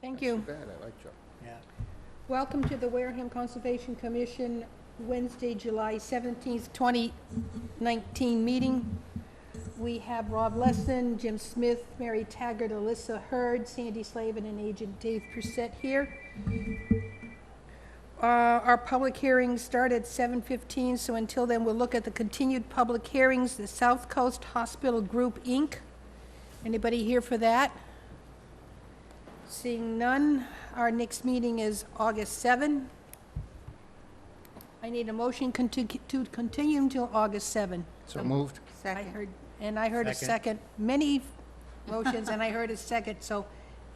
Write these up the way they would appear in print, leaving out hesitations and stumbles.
Thank you. Not too bad, I like Joe. Yeah. Welcome to the Wareham Conservation Commission, Wednesday, July 17th, 2019 meeting. We have Rob Lesson, Jim Smith, Mary Taggart, Alyssa Hurd, Sandy Slavin, and Agent Dave Brissett here. Our public hearings start at 7:15, so until then, we'll look at the continued public hearings, the South Coast Hospital Group, Inc. Anybody here for that? Seeing none, our next meeting is August 7. I need a motion to continue until August 7. So moved? I heard a second. Many motions, and I heard a second, so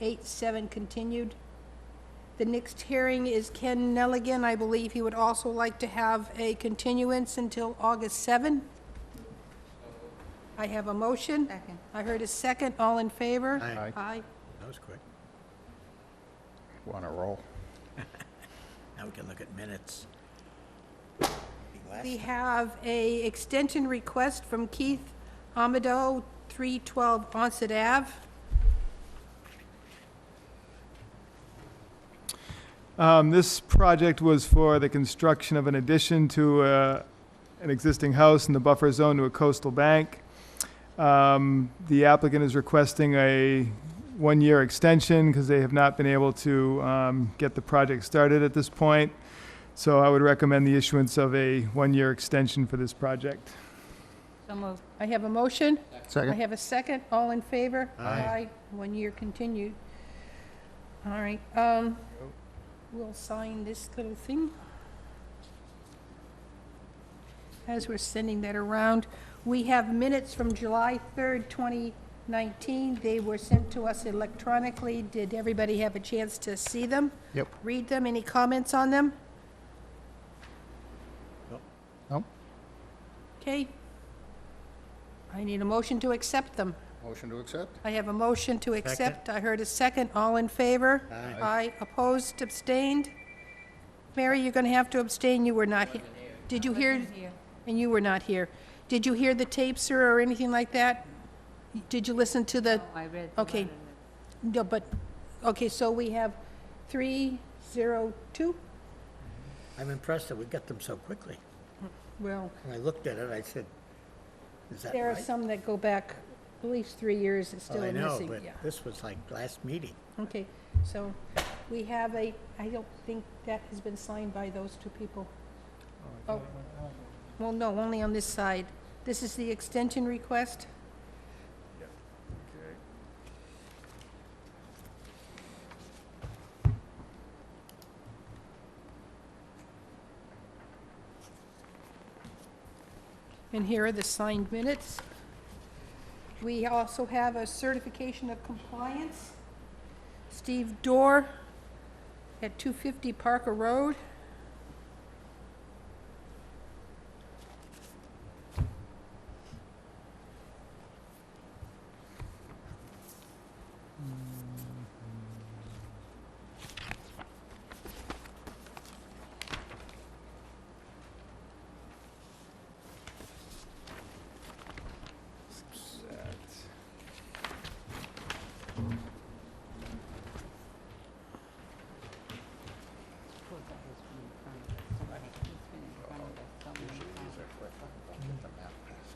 8-7 continued. The next hearing is Ken Nelligan. I believe he would also like to have a continuance until August 7. I have a motion. Second. I heard a second. All in favor? Aye. Aye. That was quick. Want to roll? Now we can look at minutes. We have a extension request from Keith Amado, 312 Onset Ave. This project was for the construction of an addition to an existing house in the buffer zone to a coastal bank. The applicant is requesting a one-year extension because they have not been able to get the project started at this point. So I would recommend the issuance of a one-year extension for this project. So moved. I have a motion. I Second? have a second. All in favor? Aye. 1 year continued. All right, we'll sign this little thing. As we're sending that around, we have minutes from July 3rd, 2019. They were sent to us electronically. Did everybody have a chance to see them? Yep. Read them? Any comments on them? No? Okay. I need a motion to accept them. Motion to accept? I have a motion to accept. I heard a second. All in favor? Aye. Aye. Opposed? Abstained? Mary, you're going to have to abstain. You were not here. Did you hear? Wasn't here. And you were not here. Did you hear the tapes, sir, or anything like that? Did you listen to the? No, I read the Okay. letter. No, but, okay, so we have 302? I'm impressed that we got them so quickly. Well, When I looked at it, I said, is that there are right? some that go back at least 3 years. It's Well, still I know, missing. but Yeah. this was like last meeting. Okay, so we have I don't think that has been signed by those two people. Oh, well, no, only on this side. This is the extension request? And here are the signed minutes. We also have a certification of compliance. Steve Dorr at 250 Parker Road. Suppose that was from in front of somebody. He's been in front of us so many times. Get the map passed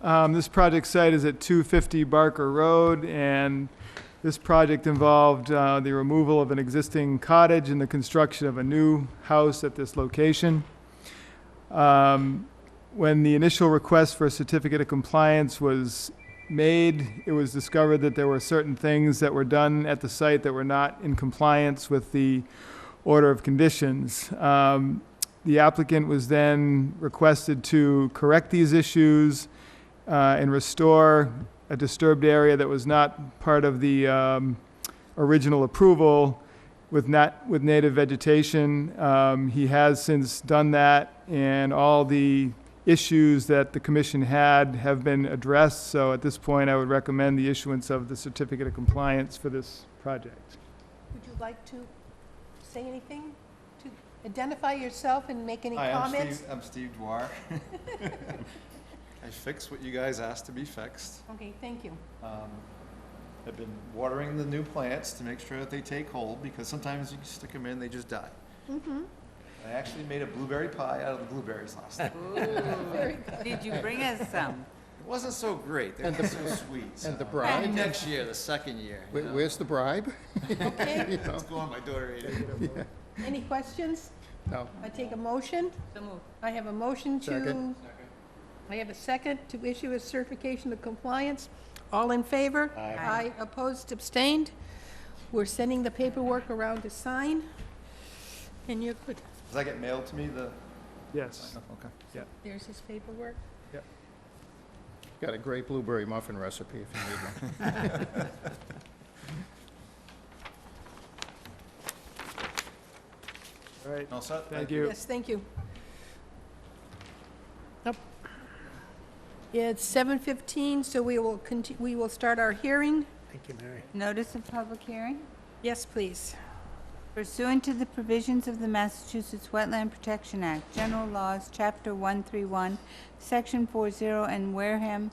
out. This project site is at 250 Barker Road, and this project involved the removal of an existing cottage and the construction of a new house at this location. When the initial request for a certificate of compliance was made, it was discovered that there were certain things that were done at the site that were not in compliance with the order of conditions. The applicant was then requested to correct these issues and restore a disturbed area that was not part of the original approval with native vegetation. He has since done that, and all the issues that the commission had have been addressed. So at this point, I would recommend the issuance of the certificate of compliance for this project. Would you like to say anything? To identify yourself and make any Hi, comments? I'm Steve Dwar. I fixed what you guys asked to be fixed. Okay, thank you. I've been watering the new plants to make sure that they take hold, because sometimes you stick them in, they just die. Mm-hmm. I actually made a blueberry pie out of the blueberries last night. Ooh. Did you bring us some? It wasn't so great, they were so sweet. and the so- bride? Maybe next year, the second year. you know. Where's the bribe? Okay, Let's go on, my daughter ate it. any questions? No. I take a motion. So moved. I have a motion to. Second. I have a second to issue a certification of compliance. All in favor? Aye. Aye, opposed, abstained. We're sending the paperwork around to sign. And you're good. Does that get mailed to me, the? Yes. Okay. There's his paperwork. Got a great blueberry muffin recipe if you need one. All right, All set? thank you. Yes, thank you. Yep. It's 7:15, so we will start our hearing. Thank you, Mary. Notice of public hearing? Yes, please. Pursuant to the provisions of the Massachusetts Wetland Protection Act, General Laws, Chapter 131, Section 40, and Wareham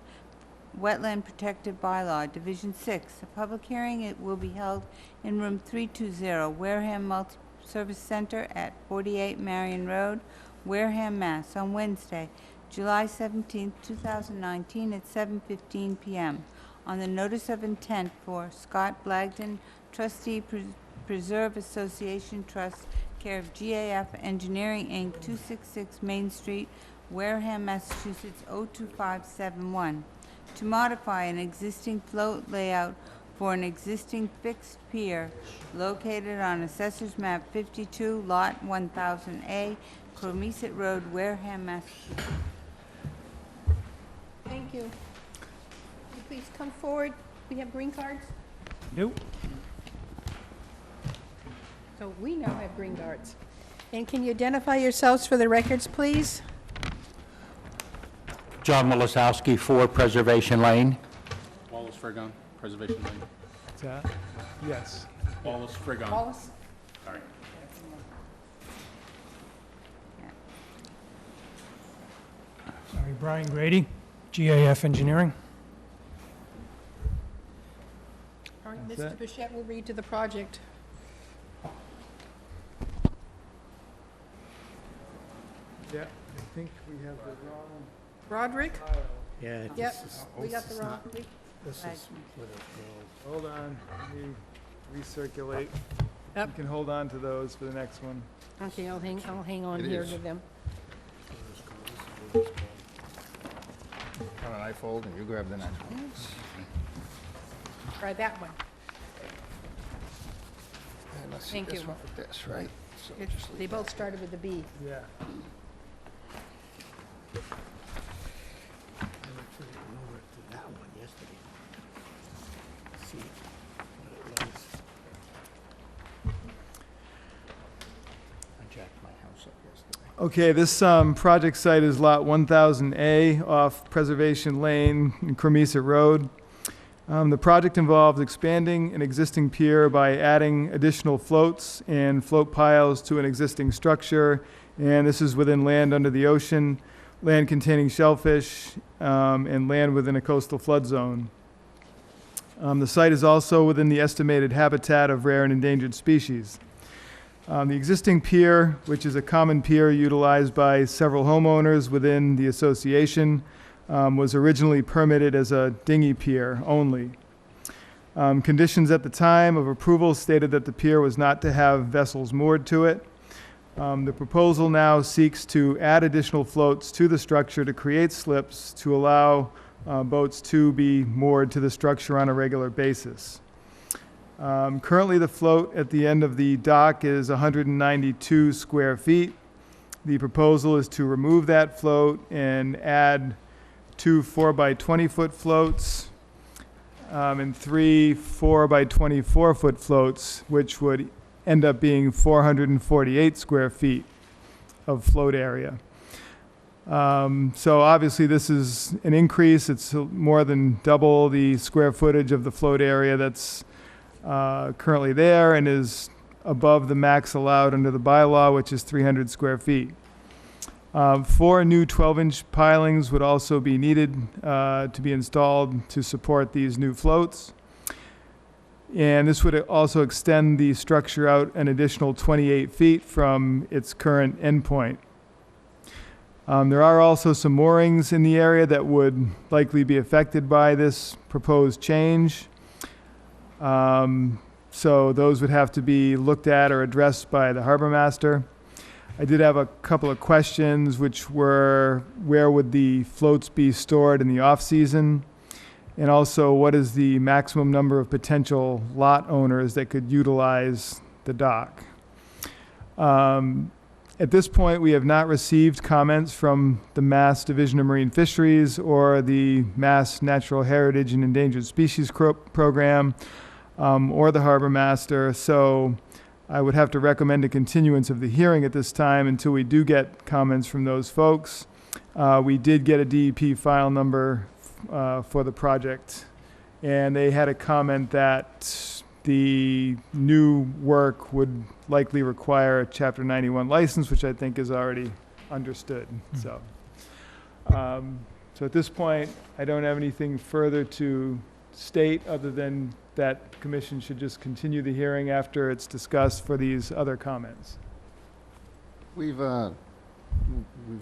Wetland Protective Bylaw, Division 6, a public hearing it will be held in Room 320, Wareham Multi-Service Center at 48 Marion Road, Wareham, Mass., on Wednesday, July 17, 2019, at 7:15 p.m. On the notice of intent for Scott Blagden, trustee, Preserve Association Trust, care of GAF Engineering, Inc., 266 Main Street, Wareham, Massachusetts, 02571, to modify an existing float layout for an existing fixed pier located on Assessor's Map 52, Lot 1000A, Cromieset Road, Wareham, Massachusetts. Thank you. Will you please come forward? We have green cards? Nope. So we now have green cards. And can you identify yourselves for the records, please? John Milasowski, 4 Preservation Lane. Wallace Frigon, Preservation Lane. What's that? Yes. Wallace Frigon. Wallace? Sorry. Sorry, Brian Grady, GAF Engineering. All right, That's Mr. it. Bichette will read to the project. Yeah, I think we have the wrong Roderick? file. Yeah, Yep, this is, we got the wrong. this is what it goes. Hold on, let me recirculate. Yep. You can hold on to those for the next one. Okay, I'll hang on It here is. to them. Got an I fold and you grab the next one. Try that one. And let's see Thank this you. one with this, right? So It's- just leave They that. both started with a B. Yeah. I actually went over to that one yesterday. See what it was. I jacked my house up yesterday. Okay, this project site is Lot 1000A off Preservation Lane and Cremisa Road. The project involves expanding an existing pier by adding additional floats and float piles to an existing structure, and this is within land under the ocean, land containing shellfish, and land within a coastal flood zone. The site is also within the estimated habitat of rare and endangered species. The existing pier, which is a common pier utilized by several homeowners within the association, was originally permitted as a dinghy pier only. Conditions at the time of approval stated that the pier was not to have vessels moored to it. The proposal now seeks to add additional floats to the structure to create slips to allow boats to be moored to the structure on a regular basis. Currently, the float at the end of the dock is 192 square feet. The proposal is to remove that float and add 2 4-by-20-foot floats and 3 4-by-24-foot floats, which would end up being 448 square feet of float area. So obviously, this is an increase. It's more than double the square footage of the float area that's currently there and is above the max allowed under the bylaw, which is 300 square feet. 4 new 12-inch pilings would also be needed to be installed to support these new floats. And this would also extend the structure out an additional 28 feet from its current endpoint. There are also some moorings in the area that would likely be affected by this proposed change. So those would have to be looked at or addressed by the harbor master. I did have a couple of questions, which were, where would the floats be stored in the off-season? And also, what is the maximum number of potential lot owners that could utilize the dock? At this point, we have not received comments from the Mass Division of Marine Fisheries or the Mass Natural Heritage and Endangered Species Program or the harbor master. So I would have to recommend a continuance of the hearing at this time until we do get comments from those folks. We did get a DEP file number for the project, and they had a comment that the new work would likely require a Chapter 91 license, which I think is already understood. So at this point, I don't have anything further to state other than that commission should just continue the hearing after it's discussed for these other comments. We've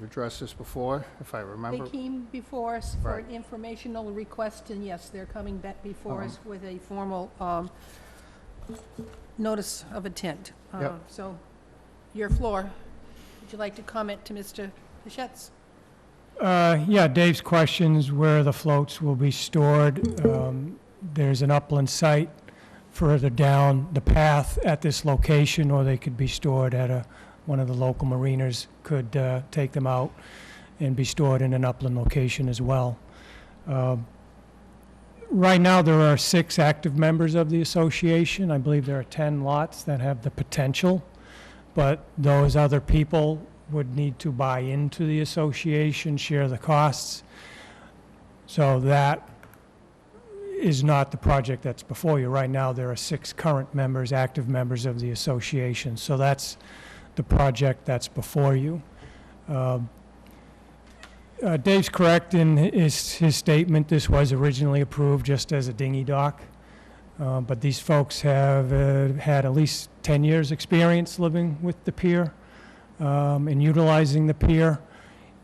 addressed this before, if I remember. They came before us for Right. an informational request, and yes, they're coming back before us with a formal notice of intent. Yep. So, your floor. Would you like to comment to Mr. Bichette? Yeah, Dave's questions, where the floats will be stored. There's an upland site further down the path at this location, or they could be stored at one of the local mariners could take them out and be stored in an upland location as well. Right now, there are 6 active members of the association. I believe there are 10 lots that have the potential, but those other people would need to buy into the association, share the costs. So that is not the project that's before you. Right now, there are 6 current members, active members of the association. So that's the project that's before you. Dave's correct in his statement. This was originally approved just as a dinghy dock, but these folks have had at least 10 years' experience living with the pier and utilizing the pier.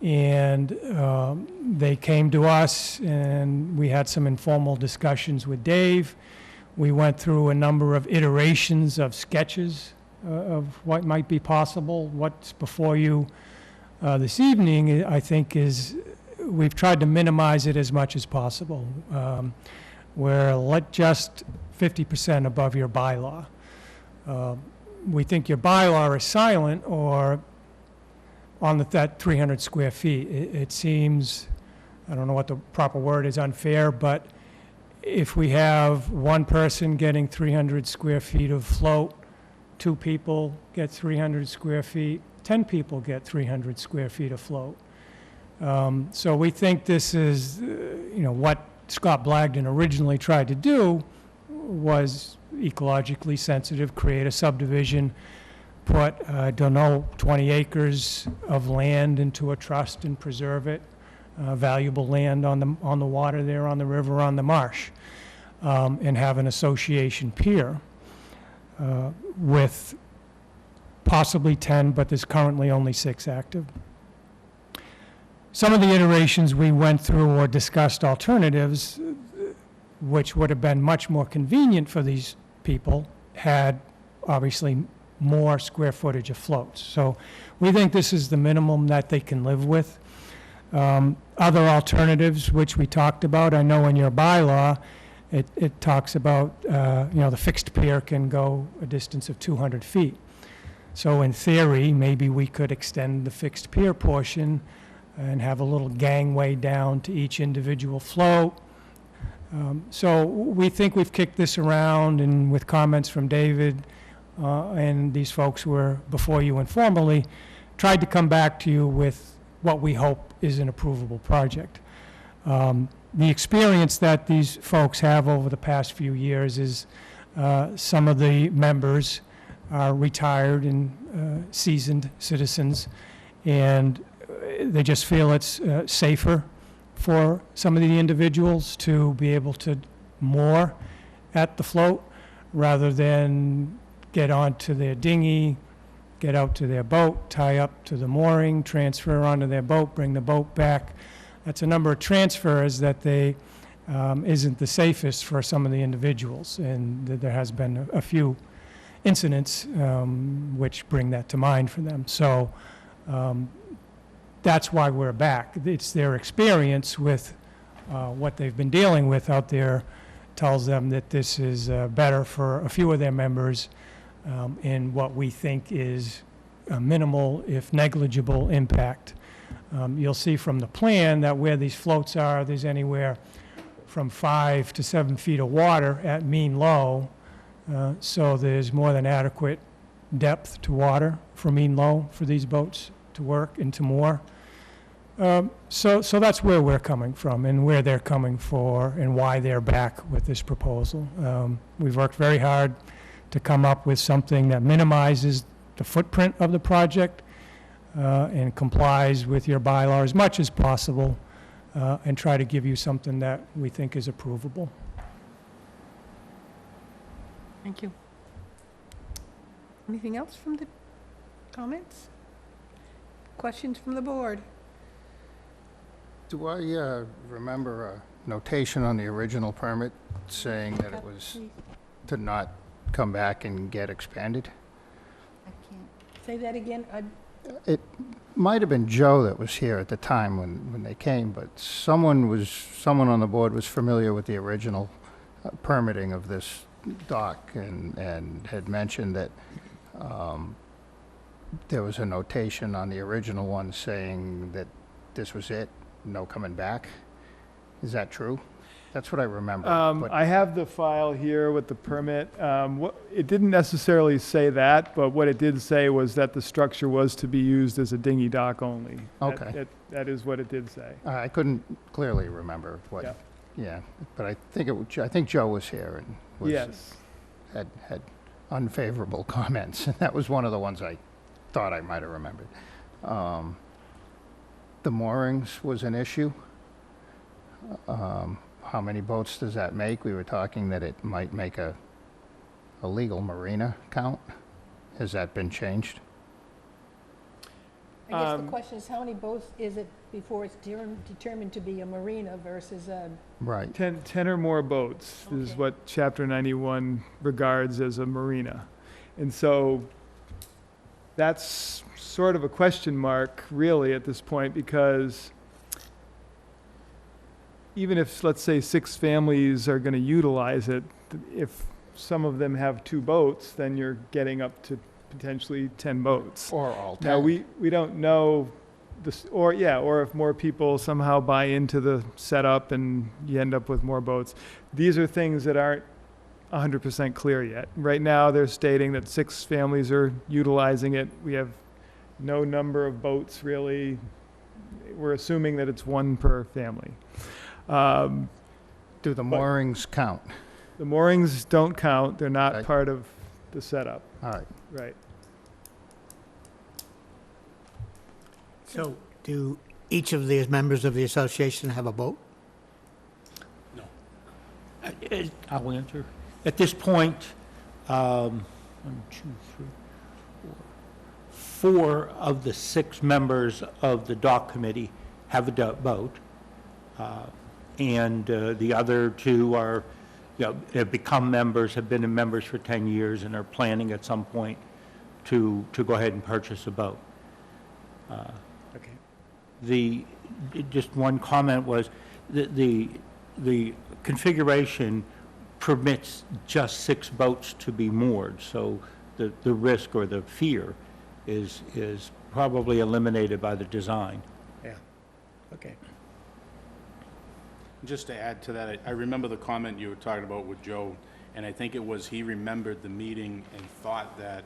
And they came to us, and we had some informal discussions with Dave. We went through a number of iterations of sketches of what might be possible. What's before you this evening, I think, is we've tried to minimize it as much as possible. We're just 50% above your bylaw. We think your bylaw is silent or on that 300 square feet. It seems, I don't know what the proper word is, unfair, but if we have one person getting 300 square feet of float, 2 people get 300 square feet, 10 people get 300 square feet of float. So we think this is, what Scott Blagden originally tried to do was ecologically sensitive, create a subdivision, put, 20 acres of land into a trust and preserve it, valuable land on the water there, on the river, on the marsh, and have an association pier with possibly 10, but there's currently only 6 active. Some of the iterations we went through or discussed alternatives, which would have been much more convenient for these people, had obviously more square footage of floats. So we think this is the minimum that they can live with. Other alternatives, which we talked about, I know in your bylaw, it talks about, the fixed pier can go a distance of 200 feet. So in theory, maybe we could extend the fixed pier portion and have a little gangway down to each individual float. So we think we've kicked this around, and with comments from David and these folks who were before you informally, tried to come back to you with what we hope is an approvable project. The experience that these folks have over the past few years is some of the members are retired and seasoned citizens, and they just feel it's safer for some of the individuals to be able to moor at the float rather than get onto their dinghy, get out to their boat, tie up to the mooring, transfer onto their boat, bring the boat back. That's a number of transfers that they isn't the safest for some of the individuals, and there has been a few incidents which bring that to mind for them. So that's why we're back. It's their experience with what they've been dealing with out there tells them that this is better for a few of their members in what we think is a minimal, if negligible, impact. You'll see from the plan that where these floats are, there's anywhere from 5 to 7 feet of water at mean low. So there's more than adequate depth to water for mean low for these boats to work and to moor. So that's where we're coming from and where they're coming for and why they're back with this proposal. We've worked very hard to come up with something that minimizes the footprint of the project and complies with your bylaw as much as possible and try to give you something that we think is approvable. Thank you. Anything else from the comments? Questions from the board? Do I remember a notation on the original permit saying that it was to not come back and get expanded? I can't. Say that again. It might have been Joe that was here at the time when they came, but someone on the board was familiar with the original permitting of this dock and had mentioned that there was a notation on the original one saying that this was it, no coming back. Is that true? That's what I remember. But I have the file here with the permit. It didn't necessarily say that, but what it did say was that the structure was to be used as a dinghy dock only. Okay. That is what it did say. I couldn't clearly remember what. Yeah. Yeah, but I think Joe was here and was, Yes. had unfavorable comments, and that was one of the ones I thought I might have remembered. The moorings was an issue. How many boats does that make? We were talking that it might make a legal marina count. Has that been changed? I guess the question is, how many boats is it before it's determined to be a marina versus a... Right. 10 or more boats is Okay. what Chapter 91 regards as a marina. And so that's sort of a question mark, really, at this point, because even if, let's say, 6 families are going to utilize it, if some of them have 2 boats, then you're getting up to potentially 10 boats. Or all 10. Now, we don't know this, or if more people somehow buy into the setup and you end up with more boats. These are things that aren't 100% clear yet. Right now, they're stating that 6 families are utilizing it. We have no number of boats, really. We're assuming that it's 1 per family. Do the moorings count? The moorings don't count. They're not Right. part of the setup. All right. Right. So, do each of the members of the association have a boat? I'll answer. At this point, 1, 2, 3, 4. 4 of the 6 members of the dock committee have a boat, and the other 2 are, have become members, have been members for 10 years, and are planning at some point to go ahead and purchase a boat. Okay. Just one comment was, the configuration permits just 6 boats to be moored, so the risk or the fear is probably eliminated by the design. Yeah. Okay. Just to add to that, I remember the comment you were talking about with Joe, and I think it was he remembered the meeting and thought that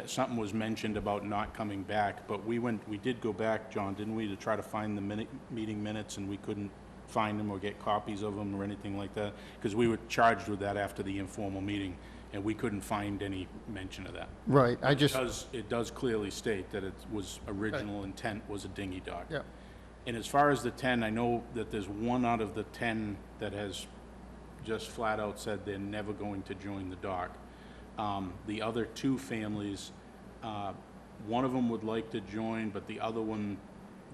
something was mentioned about not coming back, but we did go back, John, didn't we, to try to find the meeting minutes, and we couldn't find them or get copies of them or anything like that, because we were charged with that after the informal meeting, and we couldn't find any mention of that. Right, I just, It does clearly state that it was, original intent was a dinghy dock. yeah, And as far as the 10, I know that there's one out of the 10 that has just flat out said they're never going to join the dock. The other 2 families, one of them would like to join, but the other one,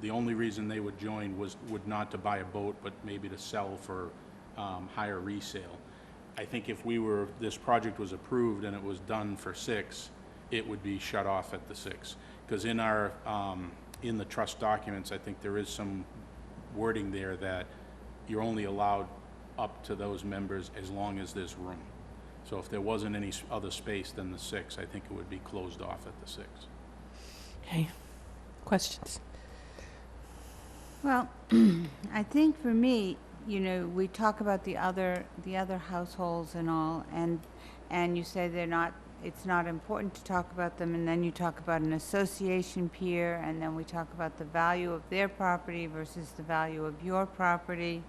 the only reason they would join would not to buy a boat, but maybe to sell for higher resale. I think if this project was approved and it was done for 6, it would be shut off at the 6. Because in our, in the trust documents, I think there is some wording there that you're only allowed up to those members as long as there's room. So if there wasn't any other space than the 6, I think it would be closed off at the 6. Okay. Questions? Well, I think for me, you know, we talk about the other households and all, and you say it's not important to talk about them, and then you talk about an association pier, and then we talk about the value of their property versus the value of your property.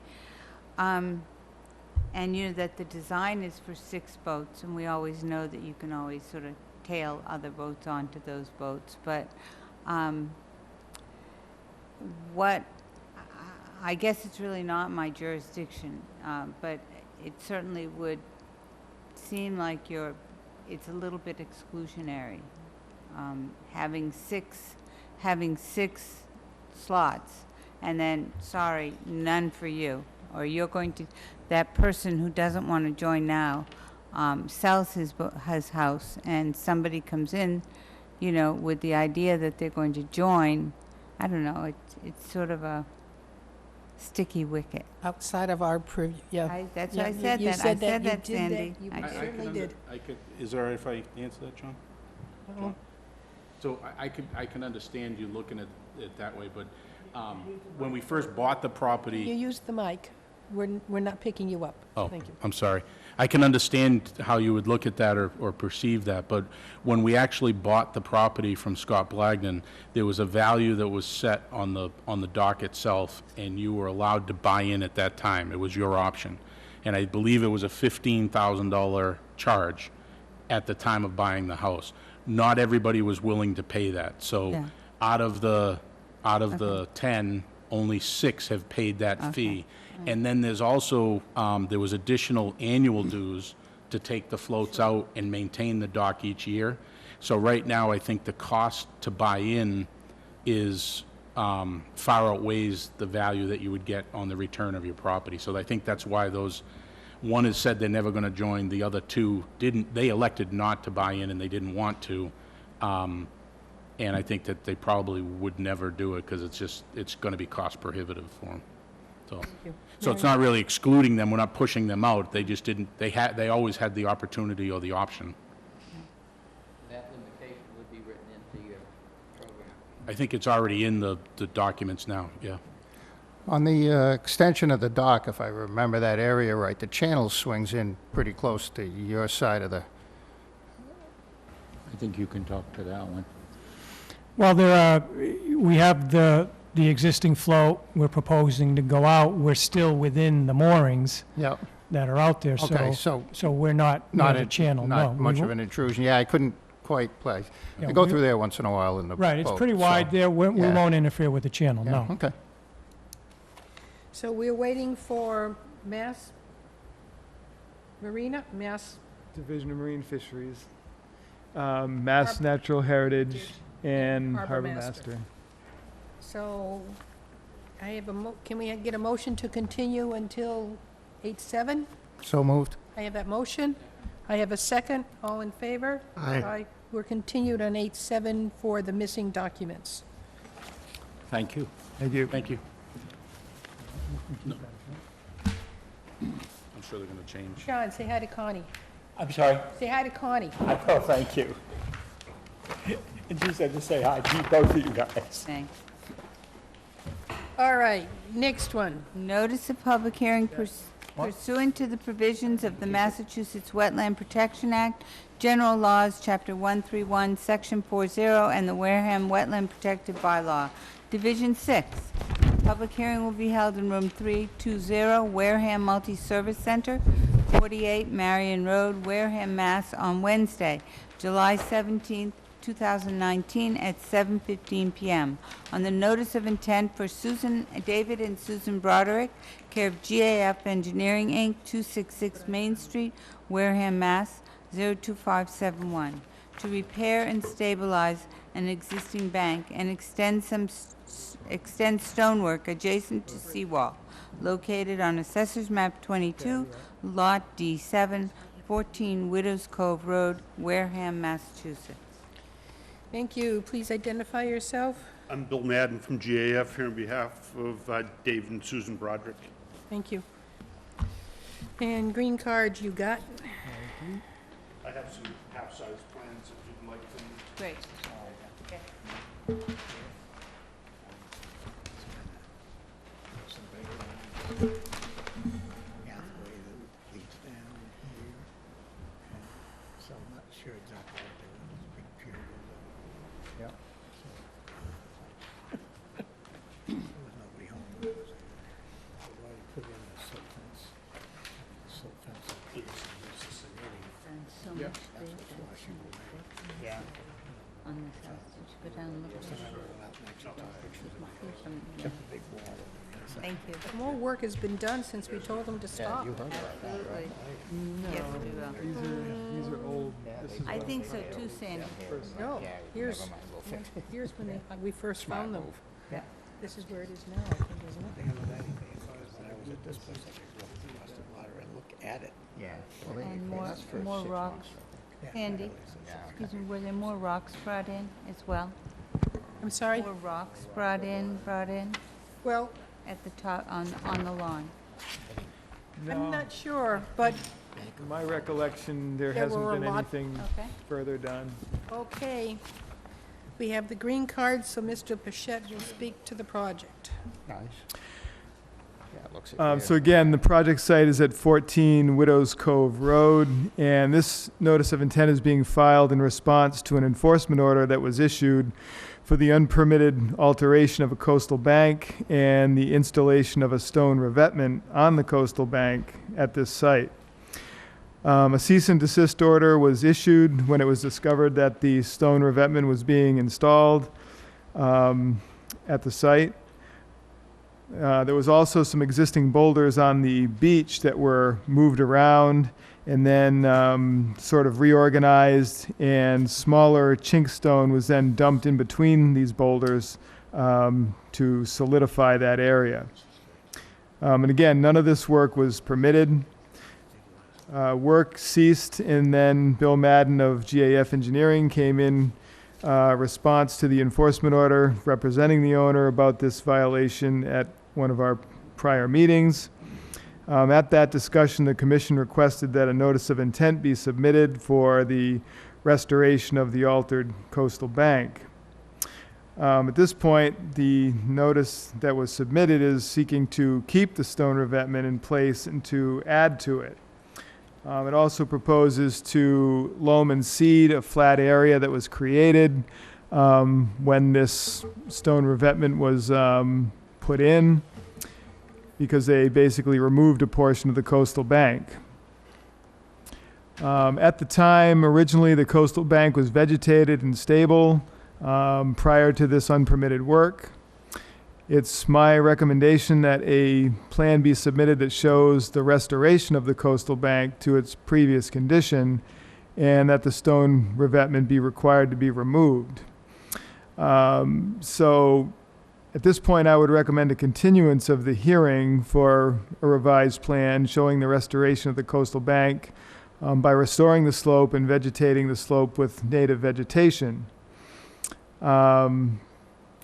And you know that the design is for 6 boats, and we always know that you can always sort of tail other boats onto those boats, but I guess it's really not my jurisdiction, but it certainly would seem like it's a little bit exclusionary. Having six slots, and then, sorry, none for you. Or you're going to, that person who doesn't want to join now, sells his house, and somebody comes in, you know, with the idea that they're going to join. I don't know, it's sort of a sticky wicket. Outside of our purview, yeah. That's Yeah, why I said you that. I said you that, did Sandy. You I did. certainly did. Is it all right if I answer that, John? Uh-huh. John? So I can understand you looking at it that way, but when we first bought the You property, used the mic. We're not picking you up. oh, Thank you. I'm sorry. I can understand how you would look at that or perceive that, but when we actually bought the property from Scott Blagden, there was a value that was set on the dock itself, and you were allowed to buy in at that time. It was your option. And I believe it was a $15,000 charge at the time of buying the house. Not everybody was willing to pay that. So Yeah. out of the 10, only 6 have paid that fee. And then there's also, there was additional annual dues to take the floats out and maintain the dock each year. So right now, I think the cost to buy in is far outweighs the value that you would get on the return of your property. So I think that's why one has said they're never going to join, the other 2 didn't, they elected not to buy in and they didn't want to. And I think that they probably would never do it because it's going to be cost prohibitive for them. So it's not really excluding them, we're not pushing them out, they just didn't, they always had the opportunity or the option. That limitation would be written into your program. I think it's already in the documents now, yeah. on the extension of the dock, if I remember that area right, the channel swings in pretty close to your side of the, I think you can talk to that one. Well, we have the existing float, we're proposing to go out, we're still within the moorings yeah, that are out there, okay, so so we're not near the channel, no. not We much wo- of an intrusion. Yeah, I couldn't quite play. Yeah, I go we- through there once in a while in the Right, it's boat, pretty so- wide there, we yeah. won't interfere with the channel, Yeah, no. okay. So we're waiting for Mass Marina, Mass, Division of Marine Fisheries, Mass Natural Heritage, and Harbor Harbor Master. Master. so I have can we get a motion to continue until 8/7? So moved. I have that motion. I have a second. All in favor? Aye. We're continued on 8/7 for the missing documents. Thank you. Thank you. Thank you. I'm sure they're going to change. John, say hi to Connie. I'm sorry? Say hi to Connie. Oh, thank you. And she said to say hi to both of you guys. Thanks. All right, next one. Notice of public hearing pursuant to the provisions of the Massachusetts Wetland Protection Act, General Laws, Chapter 131, Section 40, and the Wareham Wetland Protective Bylaw. Division 6. Public hearing will be held in Room 320, Wareham Multi-Service Center, 48 Marion Road, Wareham, Mass. On Wednesday, July 17th, 2019 at 7:15 PM. On the notice of intent for David and Susan Broderick, care of GAF Engineering, Inc., 266 Main Street, Wareham, Mass. 02571, to repair and stabilize an existing bank and extend stonework adjacent to seawall located on Assessor's Map 22, Lot D7, 14 Widows Cove Road, Wareham, Massachusetts. Thank you. Please identify yourself. I'm Bill Madden from GAF here on behalf of Dave and Susan Broderick. Thank you. And green cards you got? I have some half-size plans if you'd like them. Great. Pathway that leads down here. So I'm not sure exactly what they're doing. This big pier goes up. Yeah. There was nobody home. They've already put in a silt fence. Silt fence up here. This is already, Yeah. that's what's washing away. Yeah. On this house, did you go down and look So I roll out next to the pictures of it. Kept a big wall on the inside. Thank you. More work has been done since we told them to stop. Absolutely. Yes, we will. These are old. This is I think so too, Sandy. No, here's when we first found them. Yeah. This is where it is now, I think, isn't it? They haven't had anything as far as when I was at this place, I could go up to Boston Water and look at it. Yeah. And more rocks. Yeah, Sandy, really, so- excuse me, were there more rocks brought in as well? I'm sorry? More rocks brought in Well, at the top, on the lawn? I'm not sure, but, In my recollection, there There hasn't were a been lot- anything Okay. further done. okay. We have the green card, so Mr. Pichette will speak to the project. Nice. Yeah, it looks. So again, the project site is at 14 Widows Cove Road, and this notice of intent is being filed in response to an enforcement order that was issued for the unpermitted alteration of a coastal bank and the installation of a stone revetment on the coastal bank at this site. A cease and desist order was issued when it was discovered that the stone revetment was being installed at the site. There was also some existing boulders on the beach that were moved around and then sort of reorganized, and smaller chink stone was then dumped in between these boulders to solidify that area. And again, none of this work was permitted. Work ceased, and then Bill Madden of GAF Engineering came in response to the enforcement order representing the owner about this violation at one of our prior meetings. At that discussion, the commission requested that a notice of intent be submitted for the restoration of the altered coastal bank. At this point, the notice that was submitted is seeking to keep the stone revetment in place and to add to it. It also proposes to loam and seed a flat area that was created when this stone revetment was put in, because they basically removed a portion of the coastal bank. At the time, originally, the coastal bank was vegetated and stable prior to this unpermitted work. It's my recommendation that a plan be submitted that shows the restoration of the coastal bank to its previous condition, and that the stone revetment be required to be removed. So at this point, I would recommend a continuance of the hearing for a revised plan showing the restoration of the coastal bank by restoring the slope and vegetating the slope with native vegetation.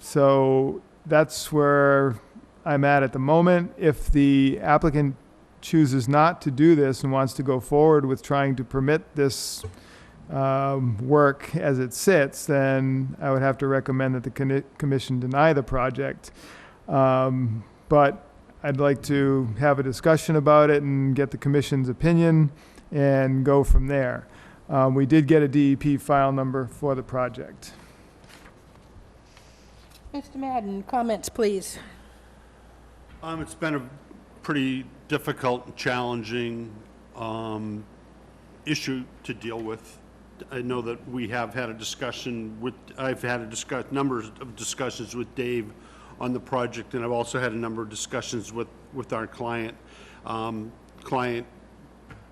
So that's where I'm at the moment. If the applicant chooses not to do this and wants to go forward with trying to permit this work as it sits, then I would have to recommend that the commission deny the project. But I'd like to have a discussion about it and get the commission's opinion and go from there. We did get a DEP file number for the project. Mr. Madden, comments, please. It's been a pretty difficult and challenging issue to deal with. I know that we have had a discussion with, I've had a number of discussions with Dave on the project, and I've also had a number of discussions with our client.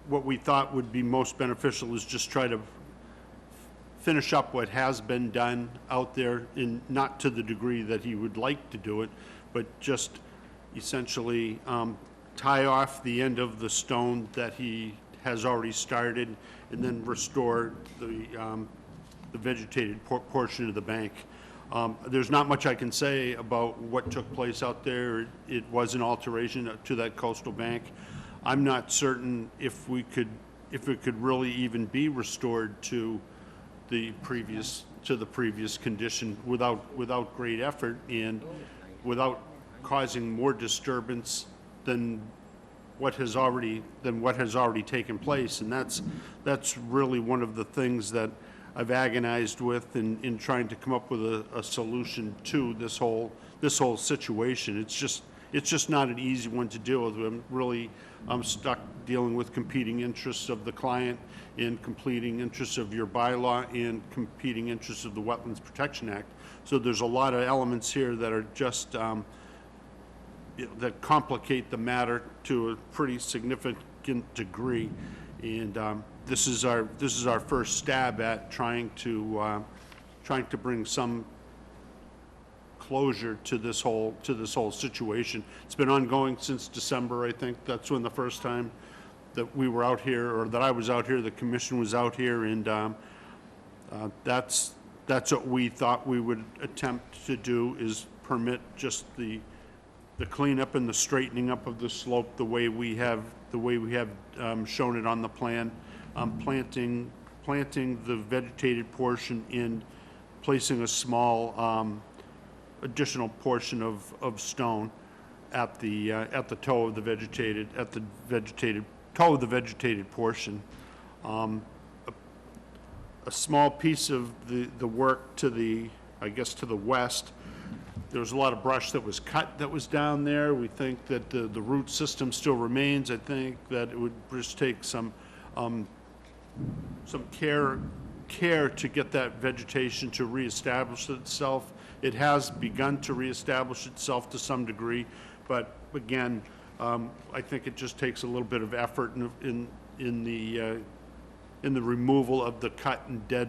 What we thought would be most beneficial is just try to finish up what has been done out there, in not to the degree that he would like to do it, but just essentially tie off the end of the stone that he has already started, and then restore the vegetated portion of the bank. There's not much I can say about what took place out there. It was an alteration to that coastal bank. I'm not certain if it could really even be restored to the previous condition without great effort and without causing more disturbance than what has already taken place. And that's really one of the things that I've agonized with in trying to come up with a solution to this whole situation. It's just not an easy one to deal with. I'm stuck dealing with competing interests of the client and competing interests of your bylaw and competing interests of the Wetlands Protection Act. So there's a lot of elements here that are just that complicate the matter to a pretty significant degree. And this is our first stab at trying to bring some closure to this whole situation. It's been ongoing since December, I think. That's when the first time that we were out here, or that I was out here, the commission was out here, and that's what we thought we would attempt to do, is permit just the cleanup and the straightening up of the slope the way we have shown it on the plan. Planting the vegetated portion and placing a small additional portion of stone at the toe of the vegetated portion. A small piece of the work to the west. There was a lot of brush that was cut that was down there. We think that the root system still remains. I think that it would just take some care to get that vegetation to reestablish itself. It has begun to reestablish itself to some degree, but again, I think it just takes a little bit of effort in the removal of the cut and dead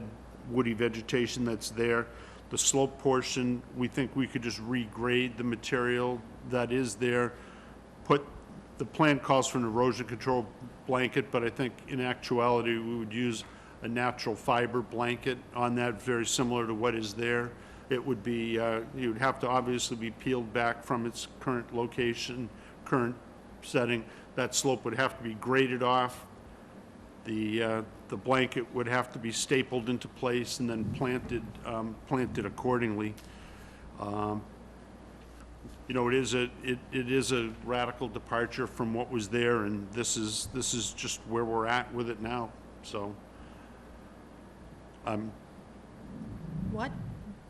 woody vegetation that's there. The slope portion, we think we could just regrade the material that is there. The plan calls for an erosion control blanket, but I think in actuality we would use a natural fiber blanket on that, very similar to what is there. It would be, you would have to obviously be peeled back from its current location, current setting. That slope would have to be graded off. The blanket would have to be stapled into place and then planted accordingly. It is a radical departure from what was there, and this is just where we're at with it now. So, What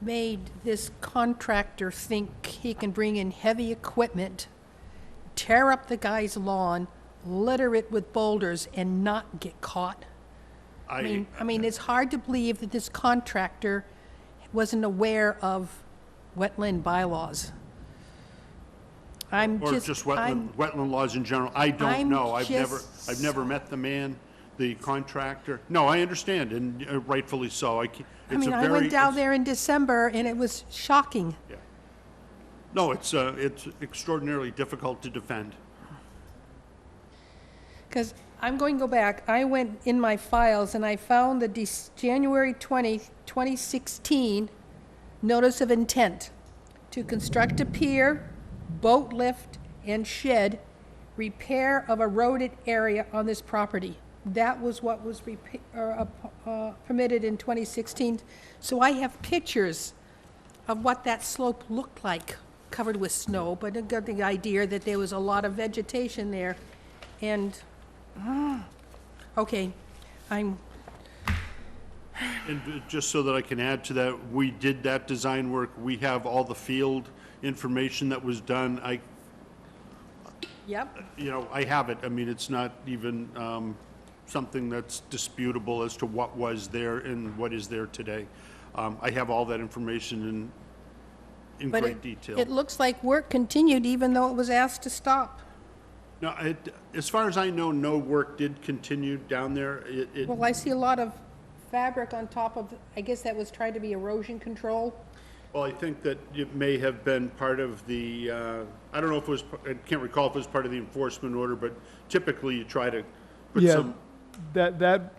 made this contractor think he can bring in heavy equipment, tear up the guy's lawn, litter it with boulders, and not get caught? I mean, it's hard to believe that this contractor wasn't aware of wetland bylaws. Wetland laws in general. I don't know. I've never met the man, the contractor. No, I understand, and rightfully so. I went down there in December, and it was shocking. Yeah. No, it's extraordinarily difficult to defend. Because I'm going to go back. I went in my files, and I found the January 20, 2016 notice of intent to construct a pier, boat lift, and shed, repair of eroded area on this property. That was what was permitted in 2016. So I have pictures of what that slope looked like, covered with snow, but I got the idea that there was a lot of vegetation there. And, okay, And just so that I can add to that, we did that design work. We have all the field information that was done. Yep, You know, I have it. I mean, it's not even something that's disputable as to what was there and what is there today. I have all that information in but great detail. it looks like work continued even though it was asked to stop. No, as far as I know, no work did continue down there. Well, I see a lot of fabric on top of, I guess that was trying to be erosion control. Well, I think that it may have been part of the, I don't know if it was, I can't recall if it was part of the enforcement order, but typically you try to put Yeah. some, That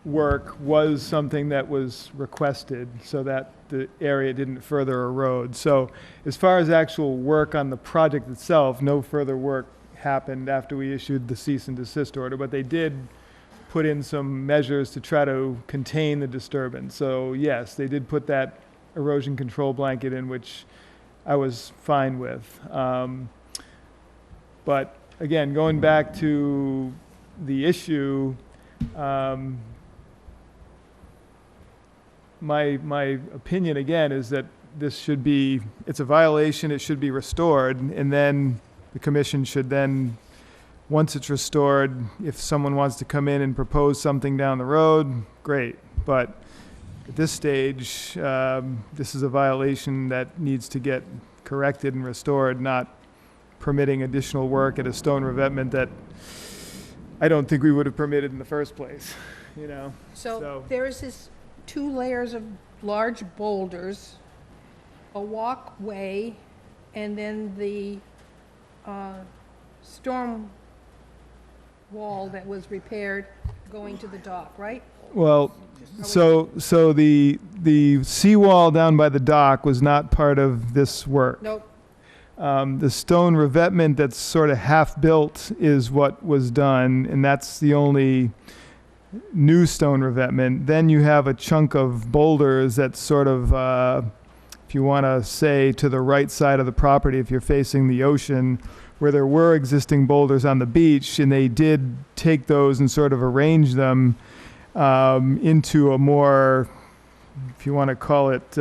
work was something that was requested so that the area didn't further erode. So as far as actual work on the project itself, no further work happened after we issued the cease and desist order, but they did put in some measures to try to contain the disturbance. So yes, they did put that erosion control blanket in, which I was fine with. But again, going back to the issue, my opinion again is that this should be, it's a violation, it should be restored, and then the commission should then, once it's restored, if someone wants to come in and propose something down the road, great. But at this stage, this is a violation that needs to get corrected and restored, not permitting additional work at a stone revetment that I don't think we would have permitted in the first place, you know? So there is this 2 layers of large boulders, a walkway, and then the storm wall that was repaired going to the dock, right? Well, so the seawall down by the dock was not part of this work. Nope. The stone revetment that's sort of half-built is what was done, and that's the only new stone revetment. Then you have a chunk of boulders that's sort of, if you want to say, to the right side of the property, if you're facing the ocean, where there were existing boulders on the beach, and they did take those and sort of arrange them into a more, if you want to call it,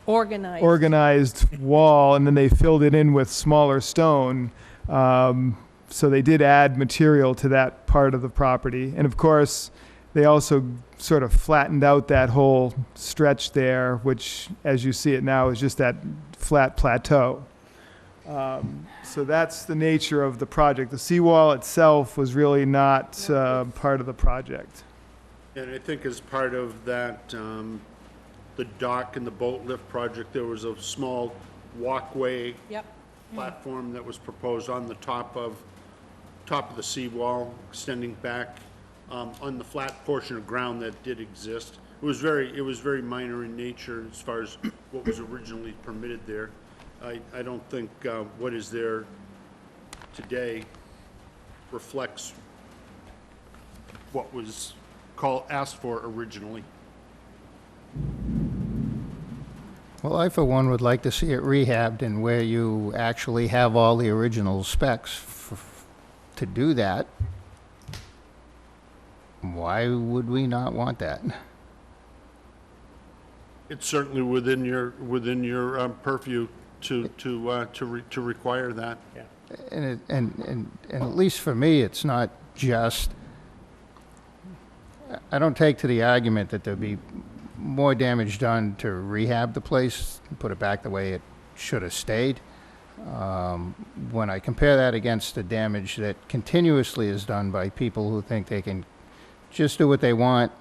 organized wall, and then they filled it in with smaller stone. So they did add material to that part of the property. And of course, they also sort of flattened out that whole stretch there, which, as you see it now, is just that flat plateau. So that's the nature of the project. The seawall itself was really not part of the project. and I think as part of that, the dock and the boat lift project, there was a small walkway Yep. platform that was proposed on the top of the seawall, extending back on the flat portion of ground that did exist. It was very minor in nature as far as what was originally permitted there. I don't think what is there today reflects what was asked for originally. Well, I, for one, would like to see it rehabbed and where you actually have all the original specs to do that. Why would we not want that? It's certainly within your purview to require that. And at least for me, it's not just, I don't take to the argument that there'd be more damage done to rehab the place, put it back the way it should have stayed. When I compare that against the damage that continuously is done by people who think they can just do what they want,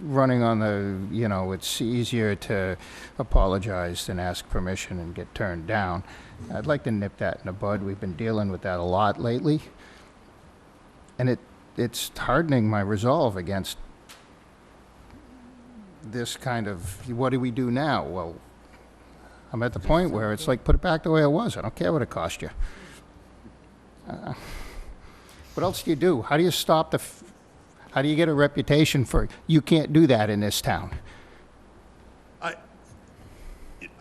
running on the, it's easier to apologize than ask permission and get turned down. I'd like to nip that in the bud. We've been dealing with that a lot lately. And it's hardening my resolve against this kind of, what do we do now? Well, I'm at the point where it's like, put it back the way it was. I don't care what it cost you. What else do you do? How do you stop how do you get a reputation for, you can't do that in this town?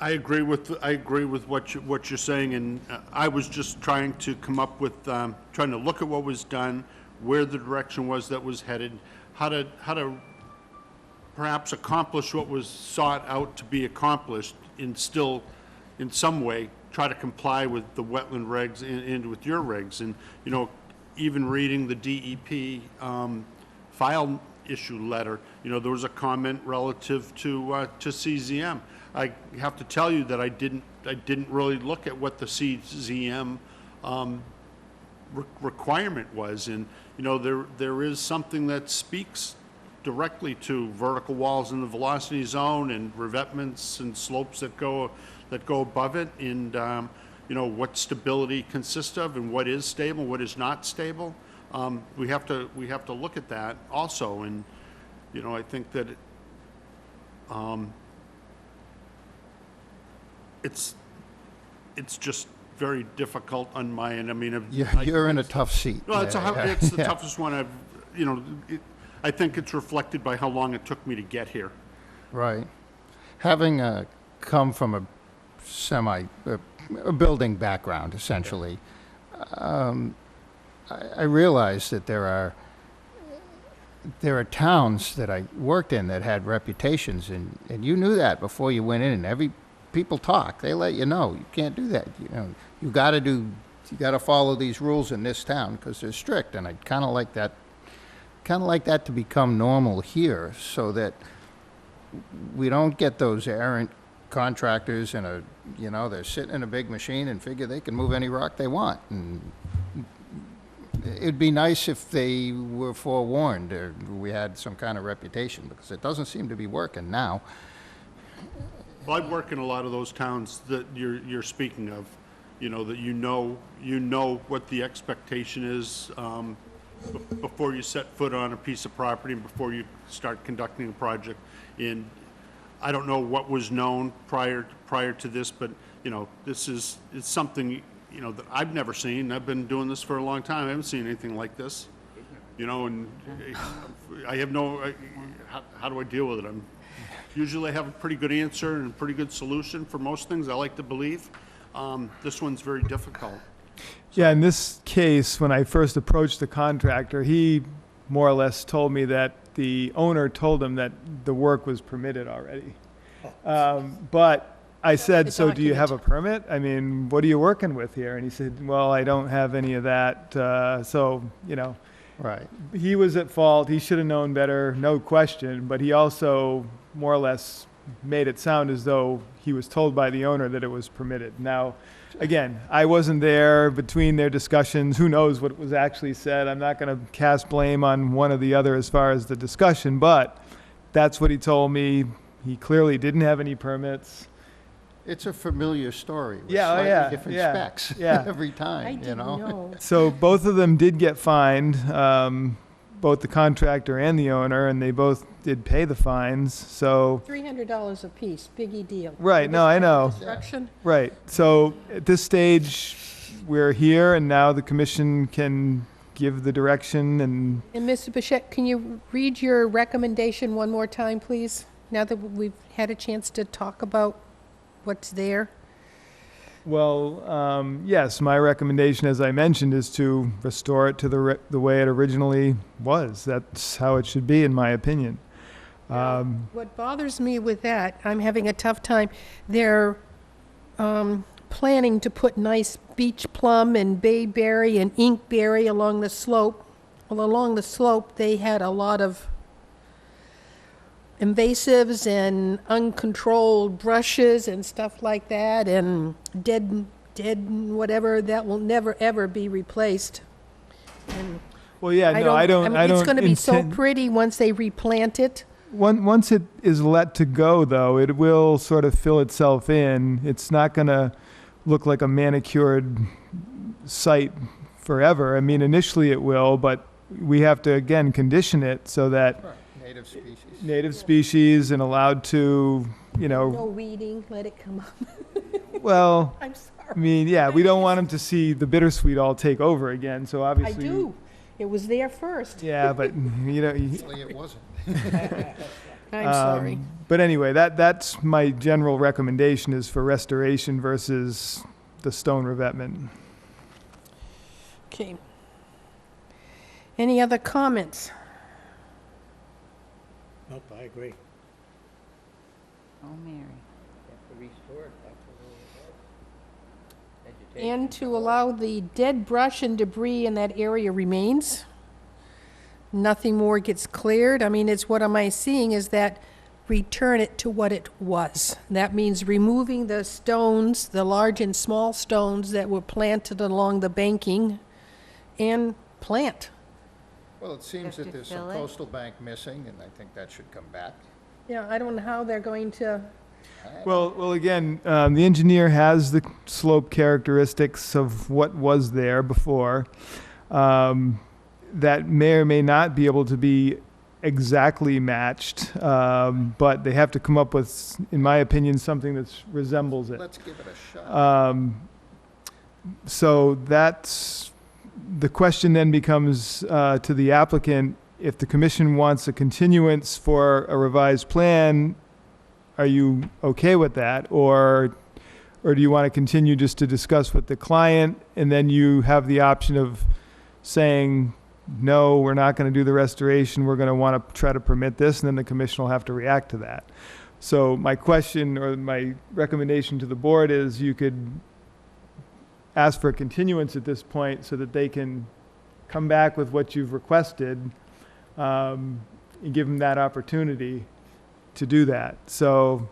I agree with what you're saying, and I was just trying to come up with, trying to look at what was done, where the direction was that was headed, how to perhaps accomplish what was sought out to be accomplished, and still, in some way, try to comply with the wetland regs and with your regs. And, you know, even reading the DEP file issue letter, you know, there was a comment relative to CZM. I have to tell you that I didn't really look at what the CZM requirement was. And, you know, there is something that speaks directly to vertical walls in the velocity zone and revetments and slopes that go above it, and you know, what stability consists of and what is stable, what is not stable. We have to look at that also. And, you know, I think that it's just very difficult on my end. I mean, You're in a tough seat. no, it's there. it's the Yeah. toughest one I've, you know, I think it's reflected by how long it took me to get here. Right. Having come from a building background, essentially, I realize that there are towns that I worked in that had reputations, and you knew that before you went in, and people talk. They let you know, you can't do that. You know, you gotta follow these rules in this town because they're strict, and I'd kind of like that to become normal here, so that we don't get those errant contractors they're sitting in a big machine and figure they can move any rock they want. And it'd be nice if they were forewarned, or we had some kind of reputation, because it doesn't seem to be working now. Well, I work in a lot of those towns that you're speaking of, you know, that you know what the expectation is before you set foot on a piece of property and before you start conducting a project. And I don't know what was known prior to this, but, you know, it's something, you know, that I've never seen. I've been doing this for a long time. I haven't seen anything like this, you know, and I have how do I deal with it? Usually I have a pretty good answer and a pretty good solution for most things, I like to believe. This one's very difficult. Yeah, in this case, when I first approached the contractor, he more or less told me that the owner told him that the work was permitted already. But I said, the so do you have a document. permit? I mean, what are you working with here? And he said, well, I don't have any of that. So, you know, Right. he was at fault. He should have known better, no question. But he also more or less made it sound as though he was told by the owner that it was permitted. Now, again, I wasn't there between their discussions. Who knows what was actually said? I'm not going to cast blame on one or the other as far as the discussion, but that's what he told me. He clearly didn't have any permits. It's a familiar story with Yeah, oh, slightly yeah, different yeah, specs yeah. every I time, you didn't know? know. So both of them did get fined, both the contractor and the owner, and they both did pay the fines. So, $300 apiece, biggie deal. Right, For no, this I know. Construction, right. So at this stage, we're here, and now the commission can give the direction and and Mr. Bichette, can you read your recommendation one more time, please? Now that we've had a chance to talk about what's there. well, yes, my recommendation, as I mentioned, is to restore it to the way it originally was. That's how it should be, in my opinion. What bothers me with that, I'm having a tough time, they're planning to put nice beach plum and bayberry and inkberry along the slope. Well, along the slope, they had a lot of invasives and uncontrolled brushes and stuff like that, and dead whatever, that will never, ever be replaced. And Well, yeah, no, I don't. mean, it's gonna be so intend- pretty once they replant it. Once it is let to go, though, it will sort of fill itself in. It's not going to look like a manicured site forever. I mean, initially it will, but we have to, again, condition it so that Native species. native species and allowed to, you No know, weeding, let it come up. well, I'm I sorry. mean, yeah, we don't want them to see the bittersweet all take over again, so I obviously. do. It was there first. Yeah, but, you know. Actually, it wasn't. I'm sorry. But anyway, that's my general recommendation, is for restoration versus the stone revetment. Okay. Any other comments? Nope, I agree. Oh, Mary. Have to restore it back to where it was. And to allow the dead brush and debris in that area remains. Nothing more gets cleared. I mean, it's, what am I seeing is that return it to what it was. That means removing the stones, the large and small stones that were planted along the banking, and plant. Well, it seems Have that to there's some fill it? coastal bank missing, and I think that should come back. Yeah, I don't know how they're going to, Well, again, the engineer has the slope characteristics of what was there before. That may or may not be able to be exactly matched, but they have to come up with, in my opinion, something that resembles it. Let's give it a shot. So that's, the question then becomes to the applicant, if the commission wants a continuance for a revised plan, are you okay with that? Or do you want to continue just to discuss with the client, and then you have the option of saying, no, we're not going to do the restoration, we're going to want to try to permit this, and then the commission will have to react to that. So my question or my recommendation to the board is you could ask for a continuance at this point so that they can come back with what you've requested, and give them that opportunity to do that. So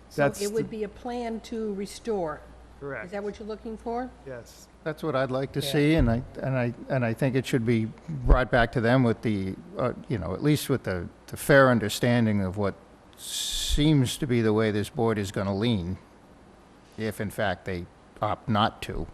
so that's. it would be a plan to restore. Is Correct. that what you're looking for? Yes. That's what I'd like to see, and I think it should be brought back to them with the, at least with the fair understanding of what seems to be the way this board is going to lean, if in fact they opt not to.